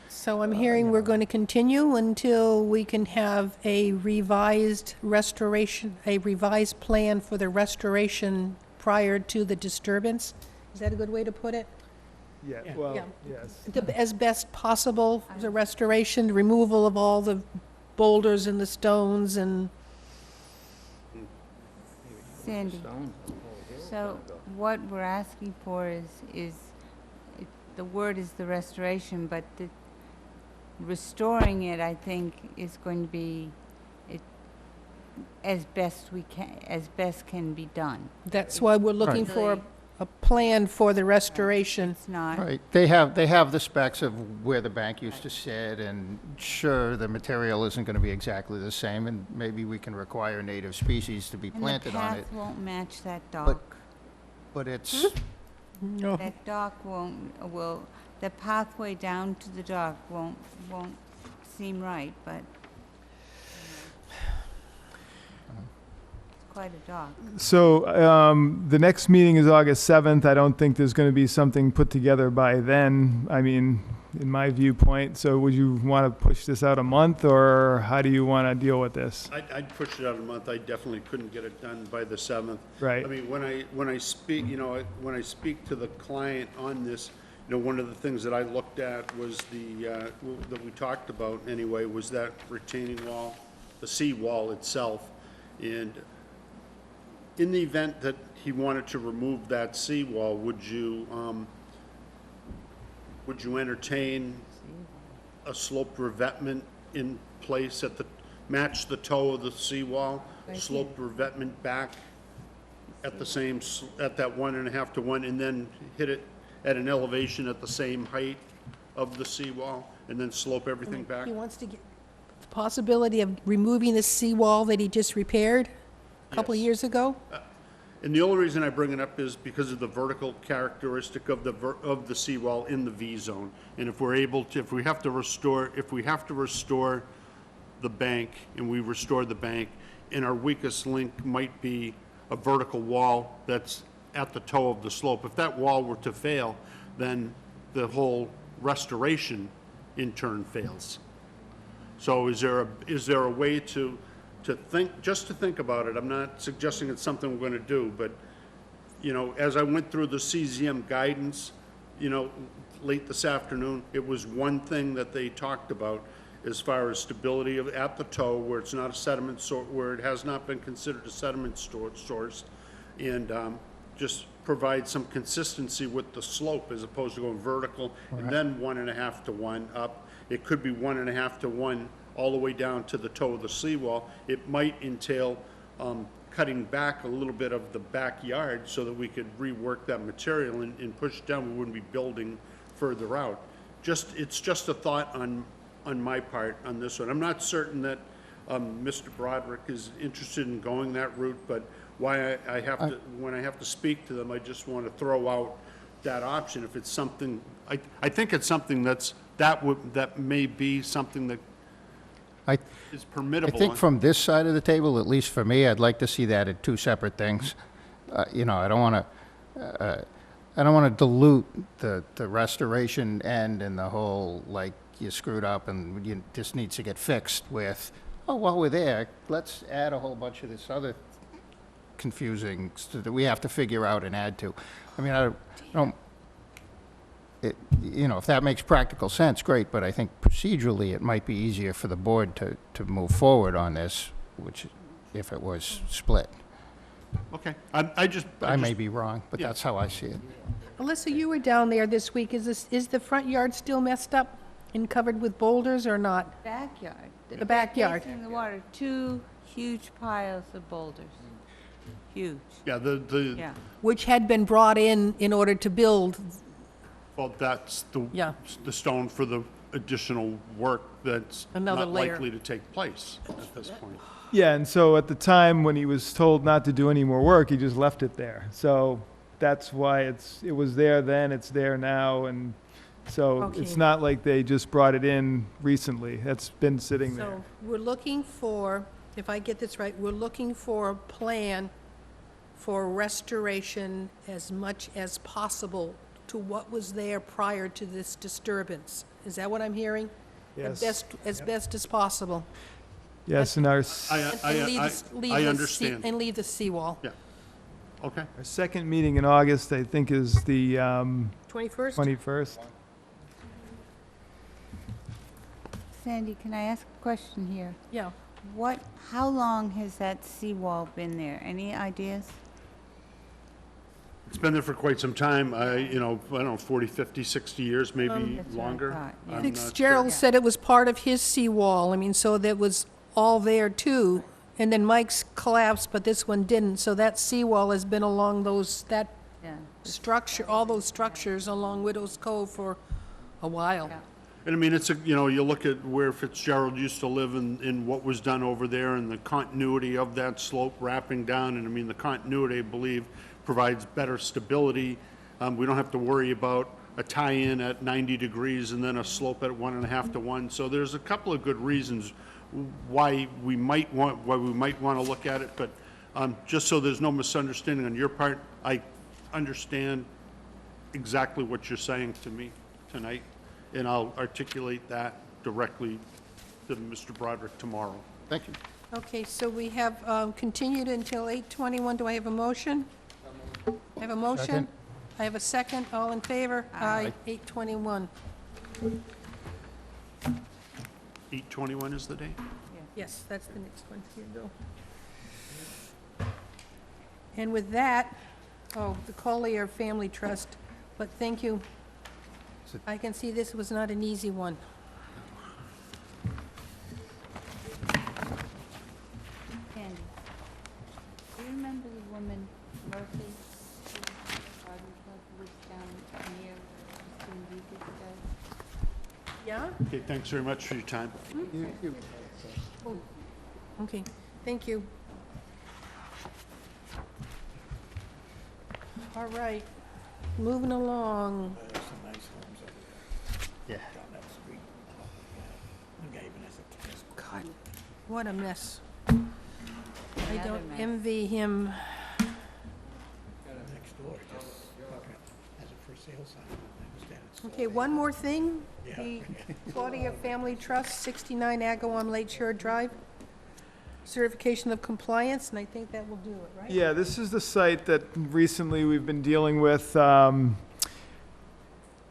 So I'm hearing we're going to continue until we can have a revised restoration, a revised plan for the restoration prior to the disturbance? Is that a good way to put it? Yeah, Yeah. well, Yeah. yes. As best possible, the restoration, removal of all the boulders and the stones and, Sandy, Stones. so what we're asking for is, the word is the restoration, but the restoring it, I think, is going to be as best can be done. that's why we're looking for Really, a plan for the restoration. It's not, Right, they have the specs of where the bank used to sit, and sure, the material isn't going to be exactly the same, and maybe we can require native species to be and the planted on it, path won't match that dock. but it's, No. That dock the pathway down to the dock won't seem right, but it's quite a dock. So the next meeting is August 7th. I don't think there's going to be something put together by then, I mean, in my viewpoint. So would you want to push this out a month, or how do you want to deal with this? I'd push it out a month. I definitely couldn't get it done by the 7th. Right. I mean, when I speak, when I speak to the client on this, one of the things that I looked at was that we talked about anyway, was that retaining wall, the seawall itself. And in the event that he wanted to remove that seawall, would you entertain a slope revetment in place match the toe of the seawall, slope revetment back at the same, at that 1.5 to 1, and then hit it at an elevation at the same height of the seawall, and then slope everything back? He wants to get the possibility of removing the seawall that he just repaired a couple of Yes. years ago? And the only reason I bring it up is because of the vertical characteristic of the seawall in the V zone. And if we have to restore the bank, and we restore the bank, and our weakest link might be a vertical wall that's at the toe of the slope. If that wall were to fail, then the whole restoration in turn fails. So is there a way to think about it? I'm not suggesting it's something we're going to do, but, as I went through the CZM guidance, late this afternoon, it was one thing that they talked about as far as stability at the toe, where it's not a sediment where it has not been considered a sediment source, and just provide some consistency with the slope as opposed to going vertical and then 1.5 to 1 up. It could be 1.5 to 1 all the way down to the toe of the seawall. It might entail cutting back a little bit of the backyard so that we could rework that material and push it down. We wouldn't be building further out. it's just a thought on my part on this one. I'm not certain that Mr. Broderick is interested in going that route, but why I have to, when I have to speak to them, I just want to throw out that option. If it's something, I think it's something that may be something that I is permittable. think from this side of the table, at least for me, I'd like to see that at two separate things. You know, I don't want to dilute the restoration end and the whole, like, you screwed up and this needs to get fixed with, oh, while we're there, let's add a whole bunch of this other confusing stuff that we have to figure out and add to. I mean, I don't, you know, if that makes practical sense, great, but I think procedurally it might be easier for the board to move forward on this, which, if it was split. Okay, I may be wrong, but Yeah. that's how I see it. Alyssa, you were down there this week. Is the front yard still messed up and covered with boulders or not? Backyard. The backyard. Facing the water, 2 huge piles of boulders. Huge, yeah, yeah. Which had been brought in order to build, well, that's Yeah. the stone for the additional work that's Another not layer. likely to take place at this point. Yeah, and so at the time when he was told not to do any more work, he just left it there. So that's why it was there then, it's there now, and so Okay. it's not like they just brought it in recently. It's been sitting there. so we're looking for, if I get this right, we're looking for a plan for restoration as much as possible to what was there prior to this disturbance. Is that what I'm hearing? Yes. As best as possible. Yes, and our, And leave I the understand. And leave the seawall. Yeah, okay. our second meeting in August, I think, is the 21st? 21st. Sandy, can I ask a question here? Yeah. How long has that seawall been there? Any ideas? It's been there for quite some time. I don't know, 40, 50, 60 years, maybe That's what I longer. thought, yeah. I'm not sure. Fitzgerald said it was part of his seawall. I mean, so that was all there too. And then Mike's collapsed, but this one didn't. So that seawall has been along that Yeah. structure, all those structures along Widow's Cove for a while. Yeah. And I mean, you look at where Fitzgerald used to live and what was done over there and the continuity of that slope wrapping down. And I mean, the continuity, I believe, provides better stability. We don't have to worry about a tie-in at 90 degrees and then a slope at 1.5 to 1. So there's a couple of good reasons why we might want to look at it. But just so there's no misunderstanding on your part, I understand exactly what you're saying to me tonight, and I'll articulate that directly to Mr. Broderick tomorrow. Thank you. Okay, so we have continued until 8:21. Do I have a motion? I have a motion. Second. I have a second. All in favor? Aye. 8:21. 8/21 is the date? Yes, that's the next one. Here you go. And with that, the Collier Family Trust, but thank you. I can see this was not an easy one. Sandy, do you remember the woman, Murphy? Garden Club lives down near Christine Beacon's house? Yeah? Okay, thanks very much for your time. Okay, thank you. All right, moving along. There's some nice homes over there. Yeah. Down that street. The guy even has a tennis court. God, what a mess. I Another don't mess. envy him. Next door, just fucking has a for sale sign. I understand it's Okay, one more thing. Yeah. The Claudia Family Trust, 69 Agawam Lake Shore Drive. Certification of compliance, and I think that will do it, right? Yeah, this is the site that recently we've been dealing with, that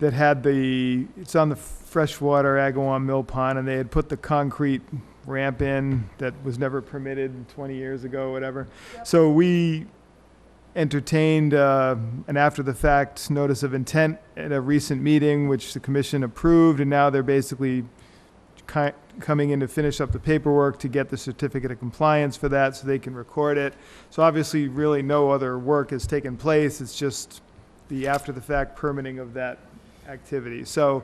had it's on the freshwater Agawam Mill Pond, and they had put the concrete ramp in that was never permitted 20 years ago, whatever. So we entertained an after-the-fact notice of intent at a recent meeting, which the commission approved, and now they're basically coming in to finish up the paperwork to get the certificate of compliance for that so they can record it. So obviously, really no other work has taken place. It's just the after-the-fact permitting of that activity. So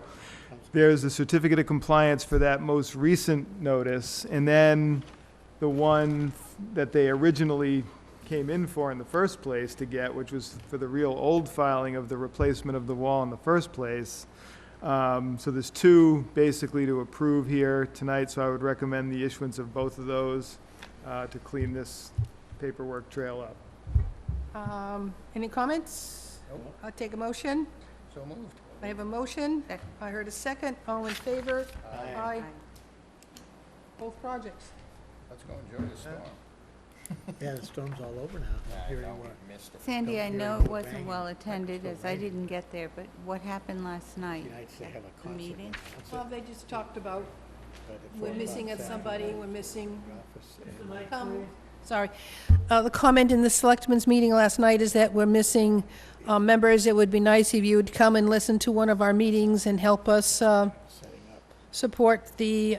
there's a certificate of compliance for that most recent notice, and then the one that they originally came in for in the first place to get, which was for the real old filing of the replacement of the wall in the first place. So there's two basically to approve here tonight, so I would recommend the issuance of both of those to clean this paperwork trail up. Any comments? I'll take a motion. So moved. I have a motion. Second. I heard a second. All in favor? Aye. Both projects. Let's go enjoy the storm. Yeah, the storm's all over now. Here you are. Sandy, I Don't know hear it any wasn't banging, well like attended, still as I raining. didn't get there, but what happened last night? Unites, they at have a the concert. meeting? That's Well, it. they just talked about, But at we're 4 missing o'clock somebody, Saturday, we're missing, the office and sorry. The comment in the selectmen's meeting last night is that we're missing members. It would be nice if you would come and listen to one of our meetings and help us setting up. support the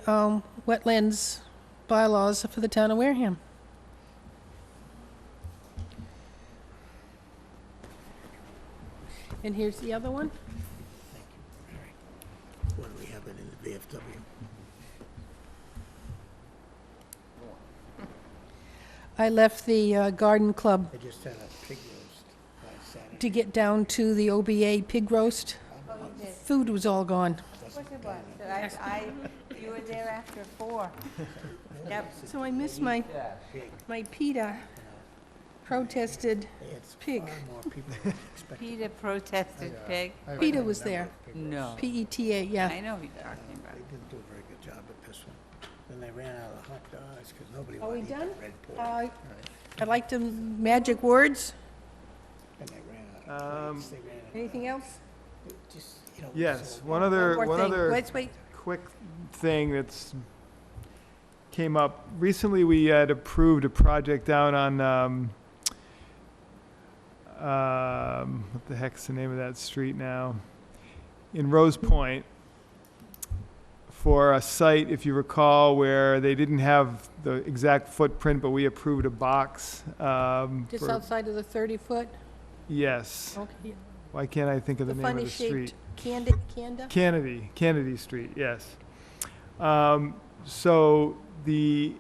wetlands bylaws for the town of Wareham. And here's the other one. Thank you, Mary. What do we have it in the VFW? I left the garden club I just had a pig roast last Saturday. to get down to the OBA pig roast. Food was all gone. Of course it was. You were there after 4. Yep. So I missed my PETA protested They had pig. far more people than expected. PETA protested pig. PETA was there. No. PETA, yeah. I know who you're talking They about. didn't do a very good job at this one. Then they ran out of hot dogs because nobody Are we wanted to eat done? the red pork. I'd like to, magic words. And they ran out of plates. They ran out of, Anything else? just, you know. Yes, so- one other More thing. Wait. quick thing that's came up. Recently, we had approved a project down on, what the heck's the name of that street now? In Rose Point, for a site, if you recall, where they didn't have the exact footprint, but we approved a box. Just for- outside of the 30-foot? Yes. Okay. Why can't I think of the The name of funny the street? shaped Canda? Kennedy Street, yes. So the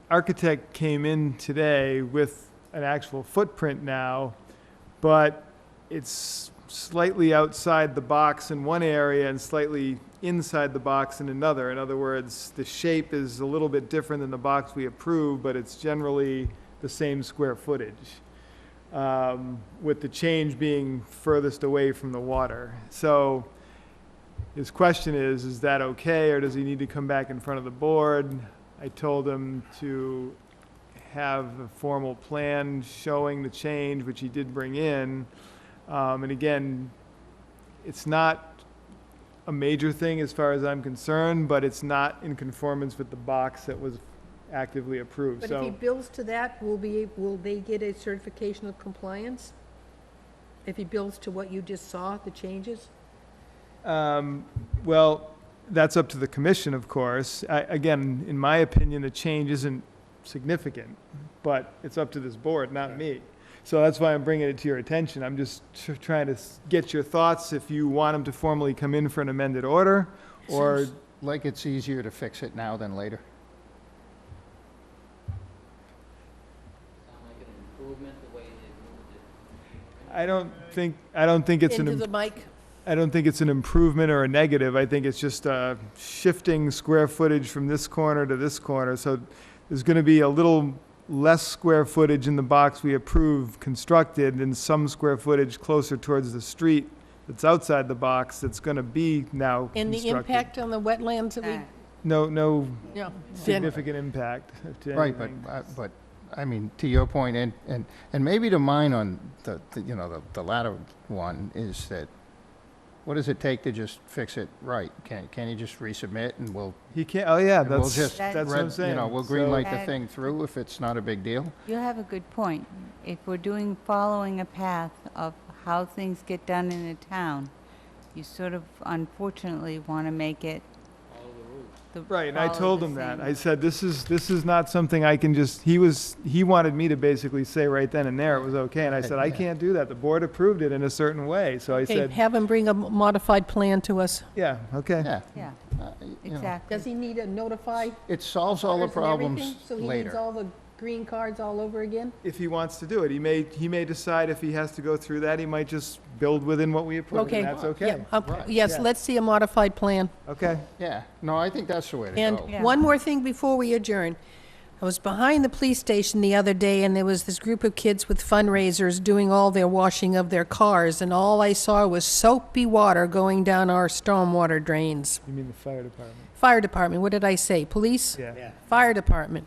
architect came in today with an actual footprint now, but it's slightly outside the box in one area and slightly inside the box in another. In other words, the shape is a little bit different than the box we approved, but it's generally the same square footage, with the change being furthest away from the water. So his question is that okay, or does he need to come back in front of the board? I told him to have a formal plan showing the change, which he did bring in. And again, it's not a major thing as far as I'm concerned, but it's not in conformance with the box that was actively approved. But if he So, builds to that, will they get a certification of compliance? If he builds to what you just saw, the changes? well, that's up to the commission, of course. Again, in my opinion, the change isn't significant, but it's up to this board, not me. So that's why I'm bringing it to your attention. I'm just trying to get your thoughts if you want him to formally come in for an amended order, or, Seems like it's easier to fix it now than later. Sound like an improvement, the way they moved it. I don't think it's Into an, the mic? I don't think it's an improvement or a negative. I think it's just shifting square footage from this corner to this corner. So there's going to be a little less square footage in the box we approved constructed and some square footage closer towards the street that's outside the box that's going to be now And the constructed. impact on the wetlands that we, Ah, No yeah. significant impact to Right, anything. but, I mean, to your point, and maybe to mine on the latter one, is that, what does it take to just fix it right? Can you just resubmit and we'll, He can't, oh yeah, and we'll that's, just, That's what I'm red- saying. we'll So- green light the That- thing through if it's not a big deal? You have a good point. If we're following a path of how things get done in a town, you sort of unfortunately want to make it Follow the rules. Right, and I follow told the him that. same- I said, this is not something I can just, he wanted me to basically say right then and there it was okay, and I said, I can't do that. The board approved it in a certain way, so I Okay, said, have him bring a modified plan to us. yeah, okay. Yeah. Yeah, You know, exactly. Does he need to notify It solves all the cars and everything? problems So he needs later. all the green cards all over again? If he wants to do it, he may decide if he has to go through that, he might just build within what we approved, Okay. and that's okay. Yeah, yes, Yeah. let's see a modified plan. Okay. Yeah, no, I think that's the way to And go. Yeah. one more thing before we adjourn. I was behind the police station the other day, and there was this group of kids with fundraisers doing all their washing of their cars, and all I saw was soapy water going down our stormwater drains. You mean the fire department? Fire department, what did I say? Police? Yeah. Yeah. Fire department.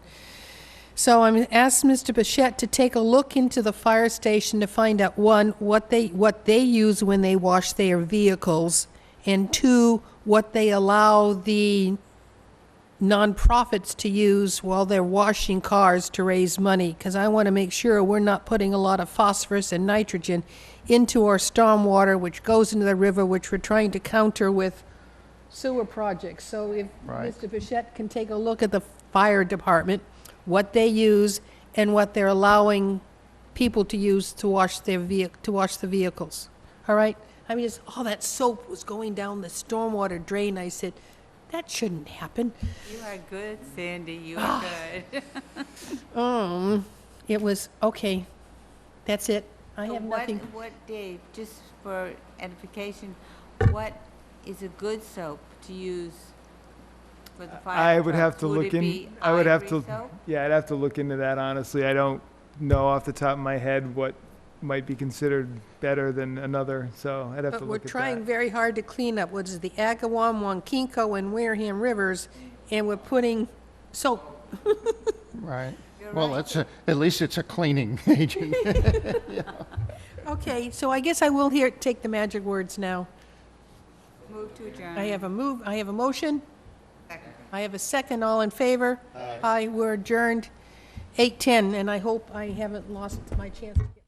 So I'm asked Mr. Bichette to take a look into the fire station to find out, one, what they use when they wash their vehicles, and two, what they allow the nonprofits to use while they're washing cars to raise money, because I want to make sure we're not putting a lot of phosphorus and nitrogen into our stormwater, which goes into the river, which we're trying to counter with sewer projects. So if Right. Mr. Bichette can take a look at the fire department, what they use and what they're allowing people to use to wash their to wash the vehicles. All right? I mean, all that soap was going down the stormwater drain. I said, that shouldn't happen. You are good, Sandy, you are good. It was, okay, that's it. I So have nothing. What, Dave, just for edification, what is a good soap to use for the fire I would have trucks? to Would look it in, be I would have ivory to, soap? yeah, I'd have to look into that, honestly. I don't know off the top of my head what might be considered better than another, so I'd have But to we're look at trying that. very hard to clean up what is the Agawam, Wankinko, and Wareham rivers, and we're putting soap. Right. You're Well, right. at least it's a cleaning agent. Okay, so I guess I will take the magic words now. Move to adjourn. I have a motion. Second. I have a second. All in favor? Aye. We're adjourned 8:10, and I hope I haven't lost my chance to get